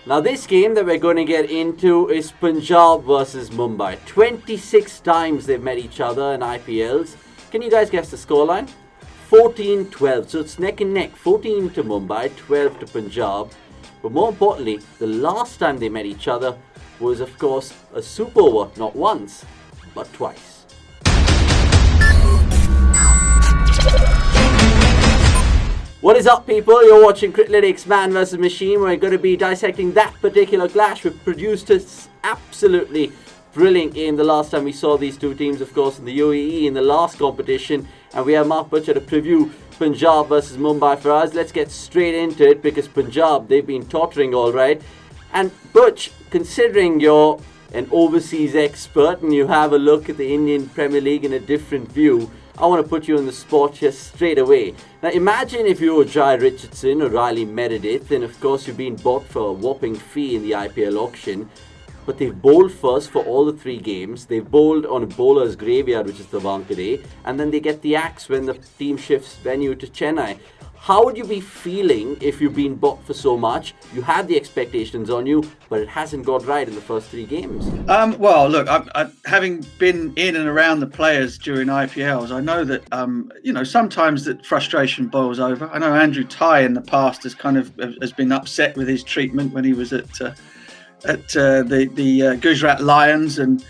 Now this game that we're going to get into is Punjab versus Mumbai. 26 times they've met each other in IPLs. Can you guys guess the scoreline? 14-12. So it's neck and neck. 14 to Mumbai, 12 to Punjab. But more importantly, the last time they met each other was, of course, a super over. Not once, but twice. What is up, people? You're watching Criclytics Man vs Machine. We're going to be dissecting that particular clash. We've produced a absolutely brilliant game the last time we saw these two teams, of course, in the UAE in the last competition. And we have Mark Butcher to preview Punjab versus Mumbai for us. Let's get straight into it because Punjab, they've been tottering all right. And Butch, considering you're an overseas expert and you have a look at the Indian Premier League in a different view, I want to put you on the spot here straight away. Now imagine if you were Jai Richardson or Riley Meredith, and of course you've been bought for a whopping fee in the IPL auction, but they've bowled first for all the 3 games. They've bowled on a bowler's graveyard, which is the Wankhede, and then they get the axe when the team shifts venue to Chennai. How would you be feeling if you've been bought for so much? You had the expectations on you, but it hasn't got right in the first 3 games. Well, look, having been in and around the players during IPLs, I know that sometimes that frustration boils over. I know Andrew Tye in the past has been upset with his treatment when he was at the Gujarat Lions, and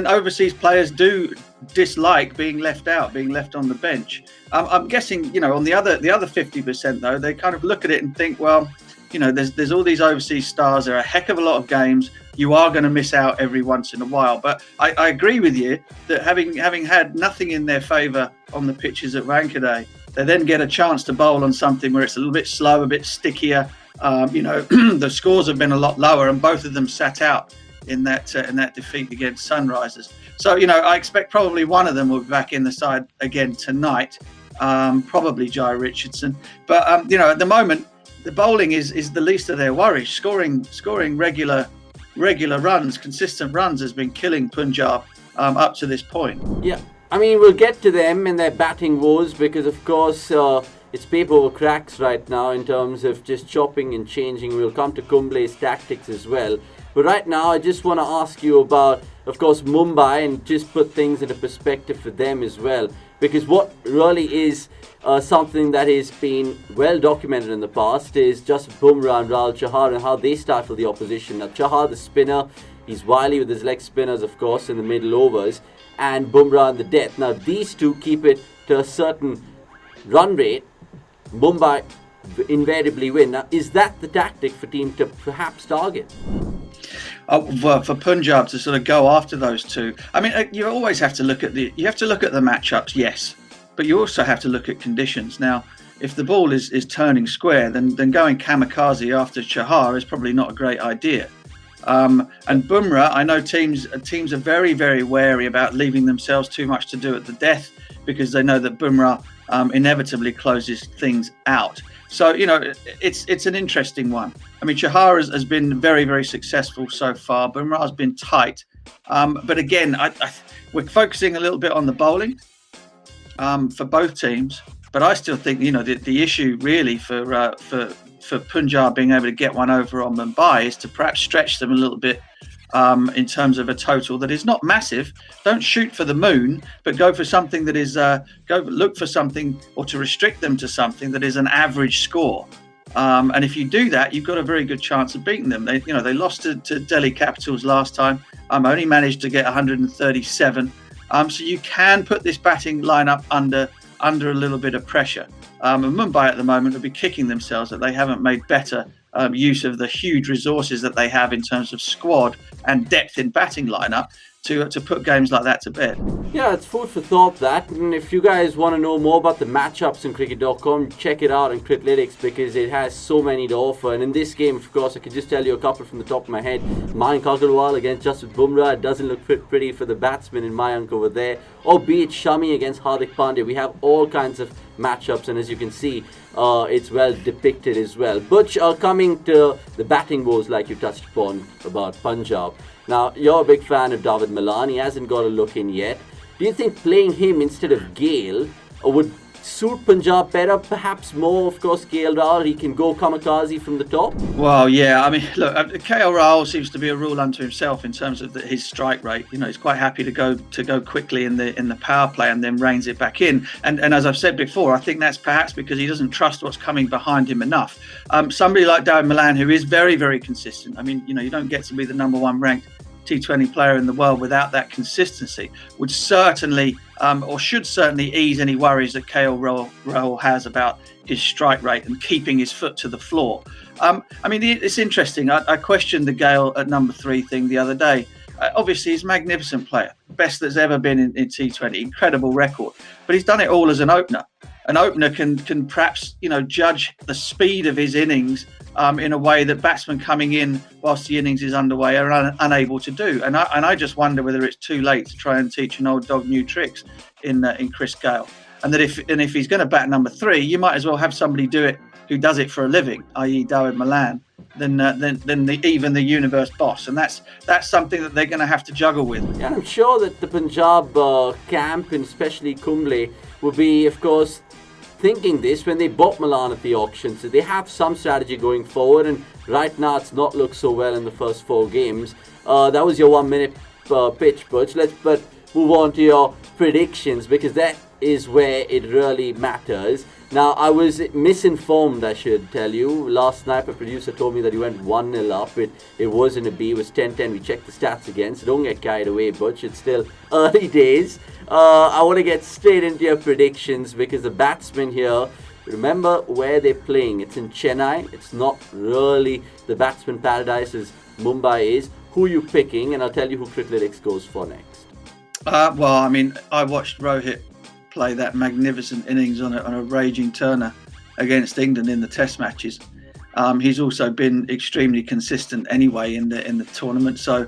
overseas players do dislike being left out, being left on the bench. I'm guessing, on the other 50% though, they kind of look at it and think, well, there's all these overseas stars. There are a heck of a lot of games. You are going to miss out every once in a while. But I agree with you that having had nothing in their favour on the pitches at Wankhede, they then get a chance to bowl on something where it's a little bit slow, a bit stickier. The scores have been a lot lower, and both of them sat out in that defeat against Sunrisers. So I expect probably one of them will be back in the side again tonight, probably Jai Richardson. But at the moment, the bowling is the least of their worries. Scoring regular runs, consistent runs, has been killing Punjab up to this point. Yeah, I mean, we'll get to them and their batting woes because, of course, it's paper over cracks right now in terms of just chopping and changing. We'll come to Kumble's tactics as well. But right now, I just want to ask you about, of course, Mumbai, and just put things into perspective for them as well. Because what really is something that has been well documented in the past is just Bumrah and Rahul Chahar and how they stifle the opposition. Now, Chahar, the spinner, he's wily with his leg spinners, of course, in the middle overs, and Bumrah in the death. Now, these two keep it to a certain run rate. Mumbai invariably win. Now, is that the tactic for team to perhaps target? For Punjab to sort of go after those two, I mean, you always have to look at the matchups, yes, but you also have to look at conditions. Now, if the ball is turning square, then going kamikaze after Chahar is probably not a great idea. And Bumrah, I know teams are very, very wary about leaving themselves too much to do at the death, because they know that Bumrah inevitably closes things out. So, it's an interesting one. I mean, Chahar has been very, very successful so far. Bumrah has been tight. But again, we're focusing a little bit on the bowling for both teams. But I still think, the issue really for Punjab being able to get one over on Mumbai is to perhaps stretch them a little bit in terms of a total that is not massive. Don't shoot for the moon, but go for something that is look for something, or to restrict them to something that is an average score. And if you do that, you've got a very good chance of beating them. They lost to Delhi Capitals last time. Only managed to get 137. So you can put this batting lineup under a little bit of pressure. And Mumbai at the moment will be kicking themselves that they haven't made better use of the huge resources that they have in terms of squad and depth in batting lineup to put games like that to bed. Yeah, it's food for thought, that. And if you guys want to know more about the matchups in cricket.com, check it out in Criclytics, because it has so many to offer. And in this game, of course, I can just tell you a couple from the top of my head. Mayank Agarwal against Jasprit Bumrah. It doesn't look pretty for the batsmen in Mayank over there. Or be it Shami against Hardik Pandya. We have all kinds of matchups, and as you can see, it's well depicted as well. But coming to the batting woes, like you touched upon about Punjab. Now, you're a big fan of David Malan. He hasn't got a look in yet. Do you think playing him instead of Gayle would suit Punjab better? Perhaps more, of course, Gayle. He can go kamikaze from the top. Well, yeah, I mean, look, KL Rahul seems to be a rule unto himself in terms of his strike rate. You know, he's quite happy to go quickly in the power play and then reins it back in. And as I've said before, I think that's perhaps because he doesn't trust what's coming behind him enough. Somebody like MALAN, who is very, very consistent. I mean, you know, you don't get to be the number one ranked T20 player in the world without that consistency, would certainly or should certainly ease any worries that KL Rahul has about his strike rate and keeping his foot to the floor. I mean, it's interesting. I questioned the Gayle at number 3 thing the other day. Obviously, he's a magnificent player, best that's ever been in T20, incredible record. But he's done it all as an opener. An opener can perhaps, you know, judge the speed of his innings in a way that batsmen coming in whilst the innings is underway are unable to do. And I just wonder whether it's too late to try and teach an old dog new tricks in Chris Gayle. And that if he's going to bat number 3, you might as well have somebody do it who does it for a living, i.e. MALAN, than even the universe boss. And that's something that they're going to have to juggle with. Yeah, and I'm sure that the Punjab camp, and especially Kumble, will be, of course, thinking this when they bought MALAN at the auction. So they have some strategy going forward, and right now it's not looked so well in the first 4 games. That was your 1 minute pitch, Butch. Let's move on to your predictions, because that is where it really matters. Now, I was misinformed, I should tell you. Last night, a producer told me that he went 1-0 up. It wasn't a B, it was 10-10. We checked the stats again, so don't get carried away, Butch. It's still early days. I want to get straight into your predictions, because the batsmen here, remember where they're playing. It's in Chennai. It's not really the batsman paradise as Mumbai is. Who are you picking? And I'll tell you who Criclytics goes for next. Well, I mean, I watched Rohit play that magnificent innings on a raging turner against England in the Test matches. He's also been extremely consistent anyway in the tournament. So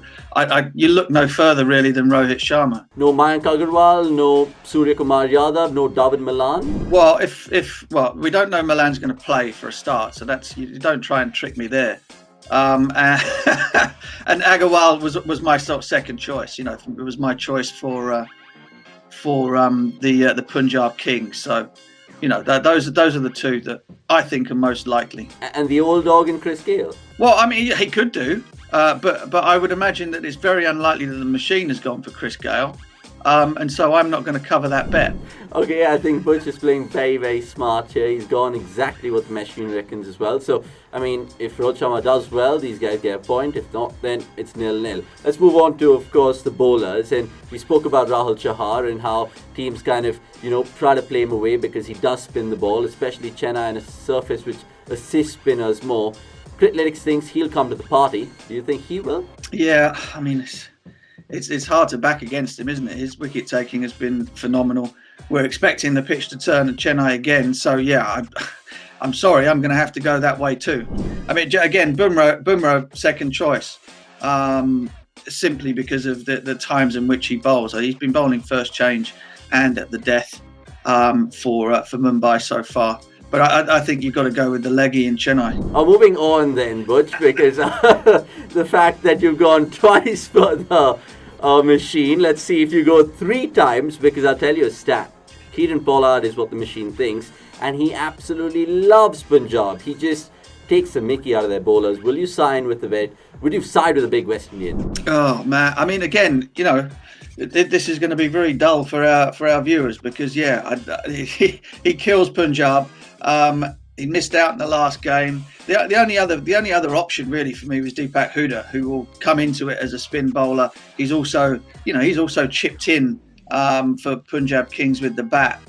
you look no further really than Rohit Sharma. No Mayank Agarwal, no Surya Kumar Yadav, no David Malan. Well, if we don't know Malan's going to play for a start, so that's, you don't try and trick me there. And Agarwal was my sort of second choice. You know, it was my choice for the Punjab Kings. So, you know, those are the two that I think are most likely. And the old dog in Chris Gayle. Well, I mean, he could do, but I would imagine that it's very unlikely that the machine has gone for Chris Gayle. And so I'm not going to cover that bet. Okay, I think Butch is playing very, very smart here. He's gone exactly what the machine reckons as well. So, I mean, if Rohit Sharma does well, these guys get a point. If not, then it's 0-0. Let's move on to, of course, the bowlers. And we spoke about Rahul Chahar and how teams kind of, you know, try to play him away because he does spin the ball, especially Chennai on a surface which assists spinners more. Criclytics thinks he'll come to the party. Do you think he will? Yeah, I mean, it's hard to back against him, isn't it? His wicket taking has been phenomenal. We're expecting the pitch to turn at Chennai again. So, yeah, I'm sorry, I'm going to have to go that way too. I mean, again, Bumrah second choice, simply because of the times in which he bowls. So he's been bowling first change and at the death for Mumbai so far. But I think you've got to go with the leggy in Chennai. Moving on then, Butch, because the fact that you've gone twice for the machine. Let's see if you go 3 times, because I'll tell you a stat. Kieran Pollard is what the machine thinks, and he absolutely loves Punjab. He just takes the mickey out of their bowlers. Will you sign with the vet? Would you side with the big West Indian? Oh, man. I mean, again, you know, this is going to be very dull for our viewers, because, yeah, he kills Punjab. He missed out in the last game. The only other option really for me was Deepak Hooda, who will come into it as a spin bowler. He's also chipped in for Punjab Kings with the bat.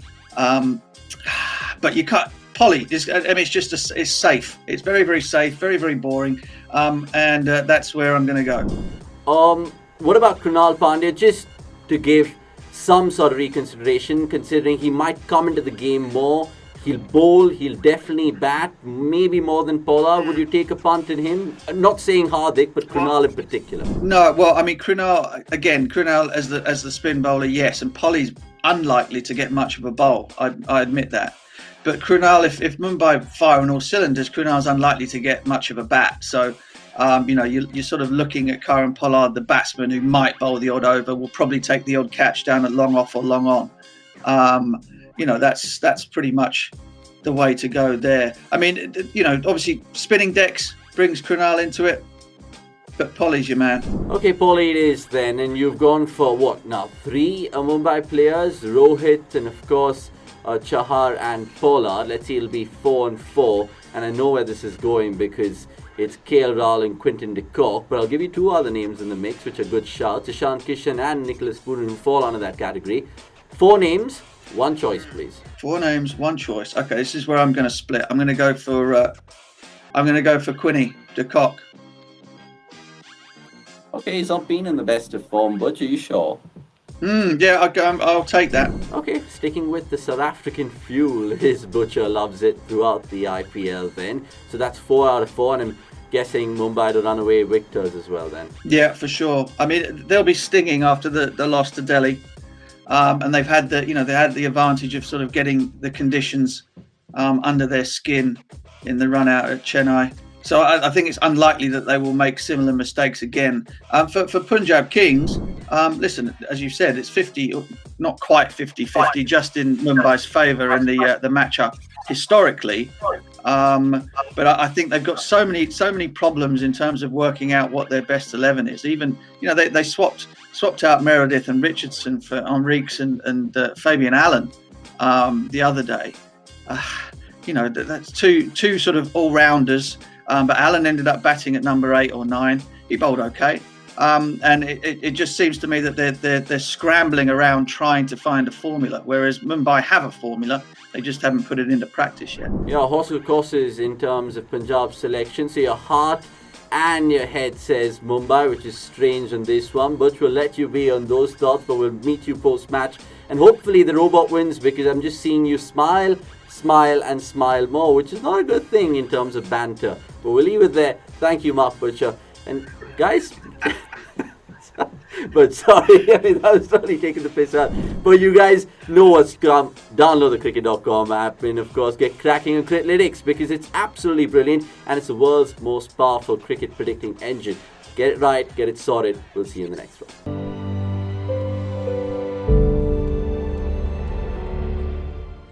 But you can't. Polly, it's safe. It's very, very safe, very, very boring, and that's where I'm going to go. What about Krunal Pandya? Just to give some sort of reconsideration, considering he might come into the game more. He'll bowl, he'll definitely bat, maybe more than Pollard. Would you take a punt in him? I'm not saying Hardik, but Krunal in particular. No, well, I mean, Krunal as the spin bowler, yes, and Polly's unlikely to get much of a bowl. I admit that. But Krunal, if Mumbai fire on all cylinders, Krunal's unlikely to get much of a bat. So, you know, you're sort of looking at Kieran Pollard, the batsman who might bowl the odd over, will probably take the odd catch down at long off or long on. that's pretty much the way to go there. I mean, obviously spinning decks brings Krunal into it, but Polly's your man. Okay, Polly it is then, and you've gone for what now? 3 Mumbai players, Rohit and of course Chahar and Pollard. Let's see, it'll be 4 and 4, and I know where this is going because it's KL Rahul and Quinton de Kock, but I'll give you 2 other names in the mix which are good shouts, Ishan Kishan and Nicholas Pooran, who fall under that category. 4 names, 1 choice please. 4 names, 1 choice. Okay, this is where I'm going to split. I'm going to go for Quinny de Kock. Okay, he's not been in the best of form, but are you sure? Yeah, I'll take that. Okay, sticking with the South African fuel, his Butcher loves it throughout the IPL then. So that's 4 out of 4, and I'm guessing Mumbai to run away victors as well then. Yeah, for sure. I mean, they'll be stinging after the loss to Delhi. And they've had the advantage of sort of getting the conditions under their skin in the run out at Chennai. So I think it's unlikely that they will make similar mistakes again. For Punjab Kings, listen, as you said, it's 50, not quite 50-50, just in Mumbai's favour in the matchup historically. But I think they've got so many problems in terms of working out what their best 11 is. Even they swapped out Meredith and Richardson for Enriques and Fabian Allen the other day. That's two sort of all-rounders. But Allen ended up batting at number 8 or 9. He bowled okay. And it just seems to me that they're scrambling around trying to find a formula, whereas Mumbai have a formula. They just haven't put it into practice yet. Yeah, horse of courses in terms of Punjab selection. So your heart and your head says Mumbai, which is strange on this one, but we'll let you be on those thoughts, but we'll meet you post-match. And hopefully the robot wins, because I'm just seeing you smile and smile more, which is not a good thing in terms of banter. But we'll leave it there. Thank you, Mark Butcher. And guys, but sorry, I mean, I was totally taking the piss out. But you guys know what's come. Download the cricket.com app and, of course, get cracking on Criclytics, because it's absolutely brilliant and it's the world's most powerful cricket predicting engine. Get it right, get it sorted. We'll see you in the next one.